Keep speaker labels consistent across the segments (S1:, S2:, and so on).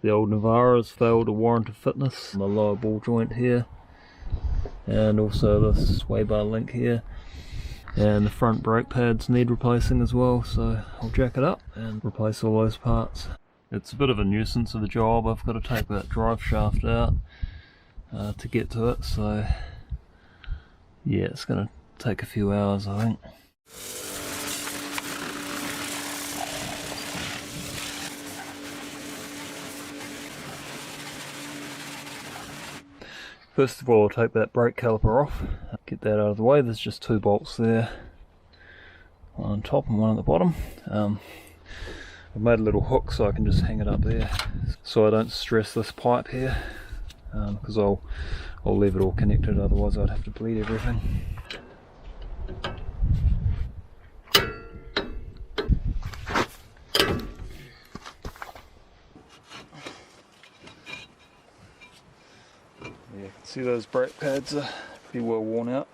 S1: The old Navara has failed a warrant of fitness on the lower ball joint here, and also this sway bar link here, and the front brake pads need replacing as well, so I'll jack it up and replace all those parts. It's a bit of a nuisance of a job. I've got to take that drive shaft out to get to it, so yeah, it's going to take a few hours, I think. First of all, I'll take that brake caliper off, get that out of the way. There's just 2 bolts there, one on top and one at the bottom. I've made a little hook so I can just hang it up there, so I don't stress this pipe here, because I'll leave it all connected, otherwise I'd have to bleed everything. Yeah, you can see those brake pads are pretty well worn out.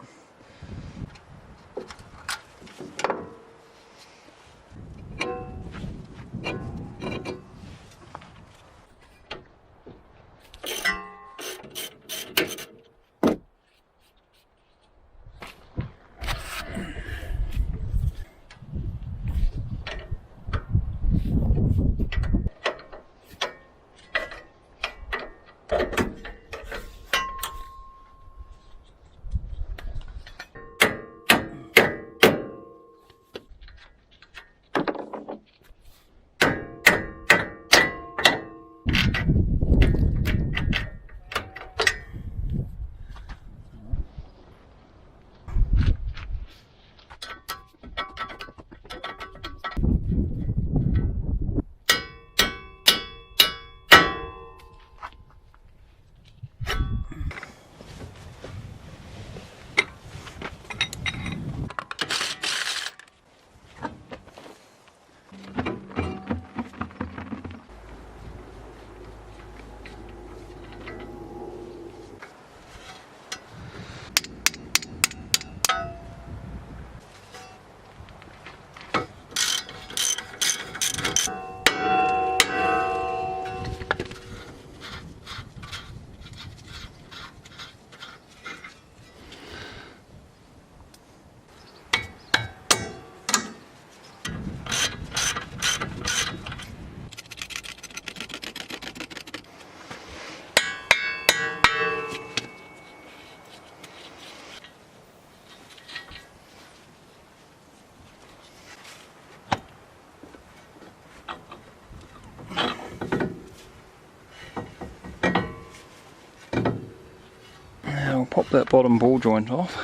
S1: I'll pop that bottom ball joint off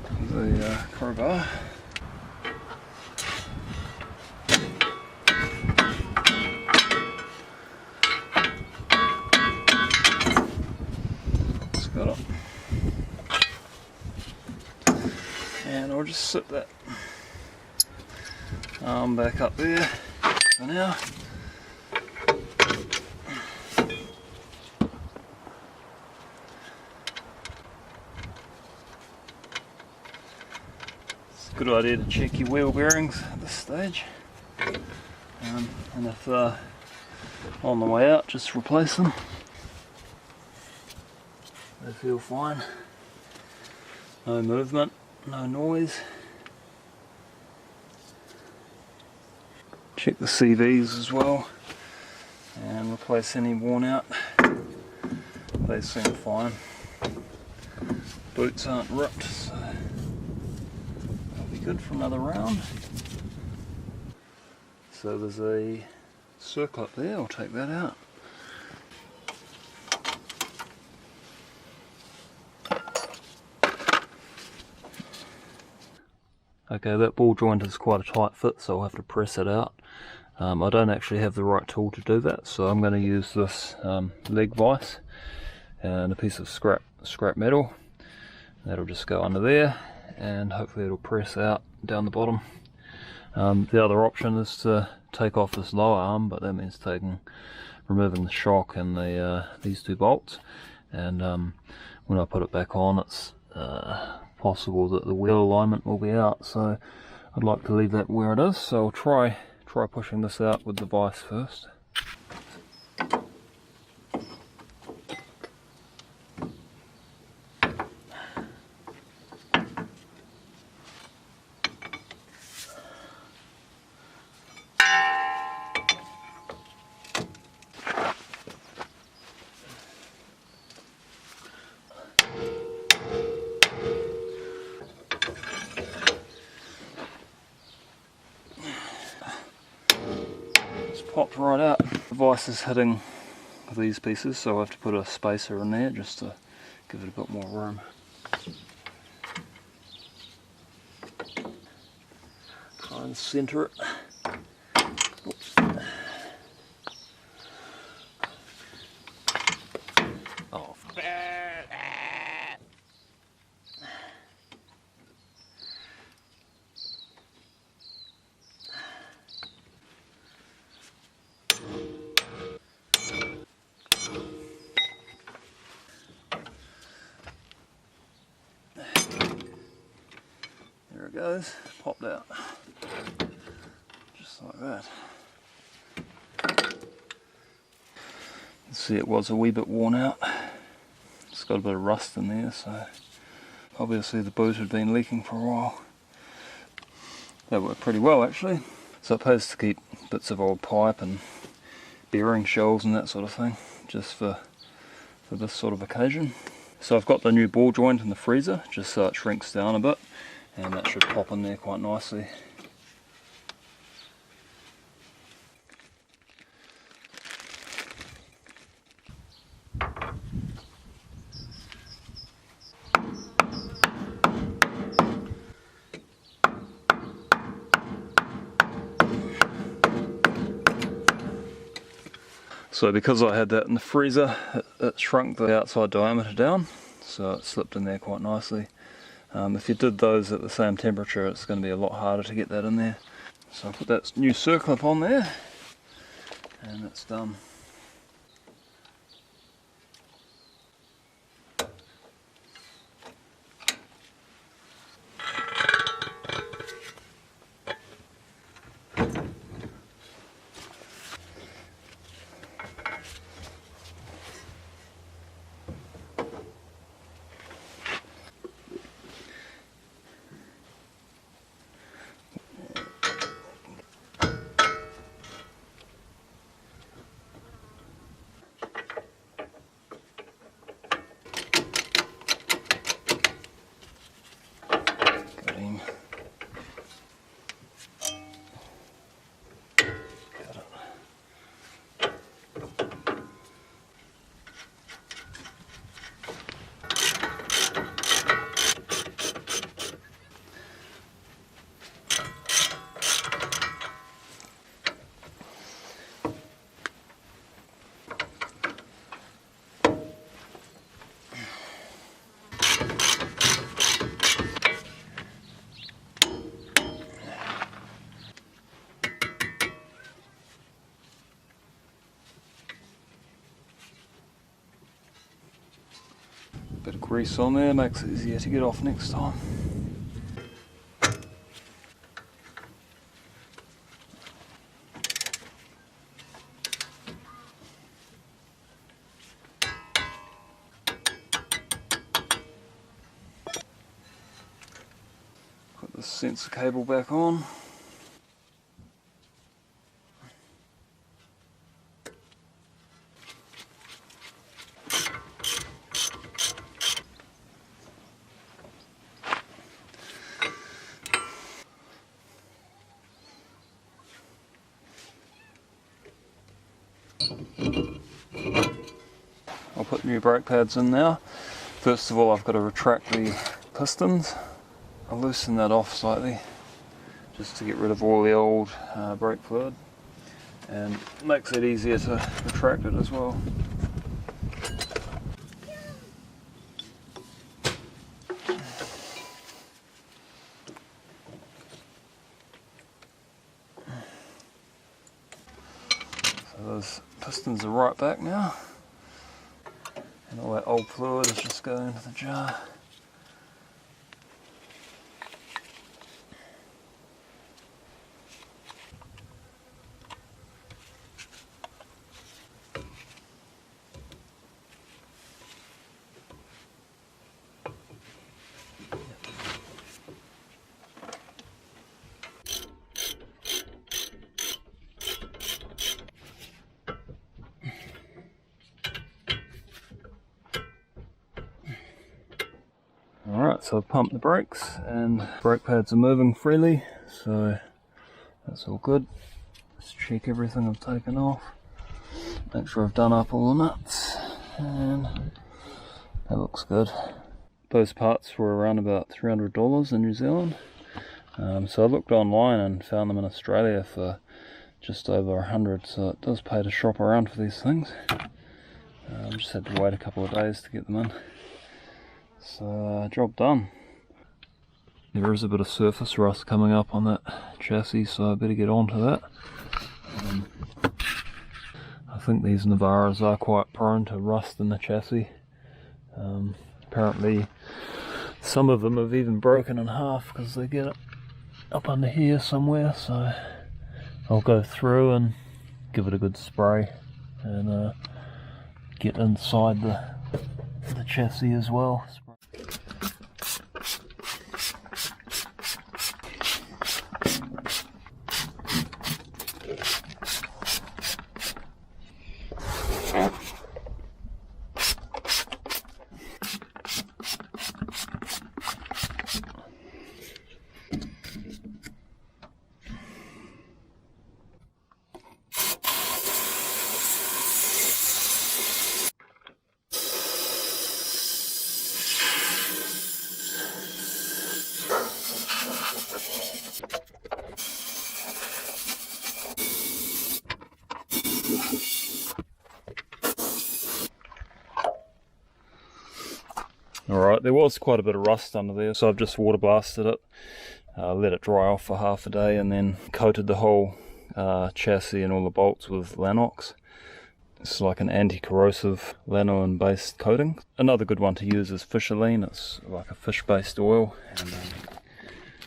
S1: with the crowbar. Just got it. And I'll just sit that arm back up there for now. Good idea to check your wheel bearings at this stage, and if on the way out, just replace them. They feel fine, no movement, no noise. Check the CVs as well and replace any worn out. They seem fine. Boots aren't ripped, so good for another round. So there's a circlip there, I'll take that out. Okay, that ball joint is quite a tight fit, so I'll have to press it out. I don't actually have the right tool to do that, so I'm going to use this leg vise and a piece of scrap metal. That'll just go under there, and hopefully it'll press out down the bottom. The other option is to take off this lower arm, but that means removing the shock and these 2 bolts, and when I put it back on, it's possible that the wheel alignment will be out, so I'd like to leave that where it is. So I'll try pushing this out with the vise first. popped right out. The vice is hitting these pieces, so I have to put a spacer in there just to give it a bit more room. Try and centre it. Oops. Oh. There it goes, popped out. Just like that. You see it was a wee bit worn out. It's got a bit of rust in there, so obviously the boot had been leaking for a while. That worked pretty well actually. So it pays to keep bits of old pipe and bearing shells and that sort of thing, just for this sort of occasion. So I've got the new ball joint in the freezer, just so it shrinks down a bit, and that should pop in there quite nicely. So because I had that in the freezer, it shrunk the outside diameter down, so it slipped in there quite nicely. If you did those at the same temperature, it's going to be a lot harder to get that in there. So I put that new circlip on there, and it's done. Bit of grease on there makes it easier to get off next time. Put the sensor cable back on. I'll put new brake pads in now. First of all, I've got to retract the pistons. I'll loosen that off slightly just to get rid of all the old brake fluid, and it makes it easier to retract it as well. So those pistons are right back now, and all that old fluid is just going into the jar. Alright, so I've pumped the brakes and brake pads are moving freely, so that's all good. Just check everything I've taken off. Make sure I've done up all the nuts, and that looks good. Those parts were around about $300 in New Zealand. So I looked online and found them in Australia for just over 100, so it does pay to shop around for these things. Just had to wait a couple of days to get them in. So job done. There is a bit of surface rust coming up on that chassis, so I better get onto that. I think these Navaras are quite prone to rust in the chassis. Apparently some of them have even broken in half because they get it up under here somewhere, so I'll go through and give it a good spray and get inside the chassis as well. Alright, there was quite a bit of rust under there, so I've just water blasted it, let it dry off for half a day, and then coated the whole chassis and all the bolts with Lanox. It's like an anti-corrosive lanolin based coating. Another good one to use is Fisherline. It's like a fish based oil, and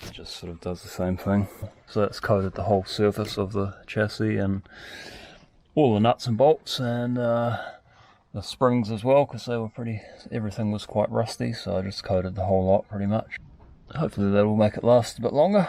S1: it just sort of does the same thing. So that's coated the whole surface of the chassis and all the nuts and bolts, and the springs as well, because they were everything was quite rusty, so I just coated the whole lot pretty much. Hopefully that will make it last a bit longer.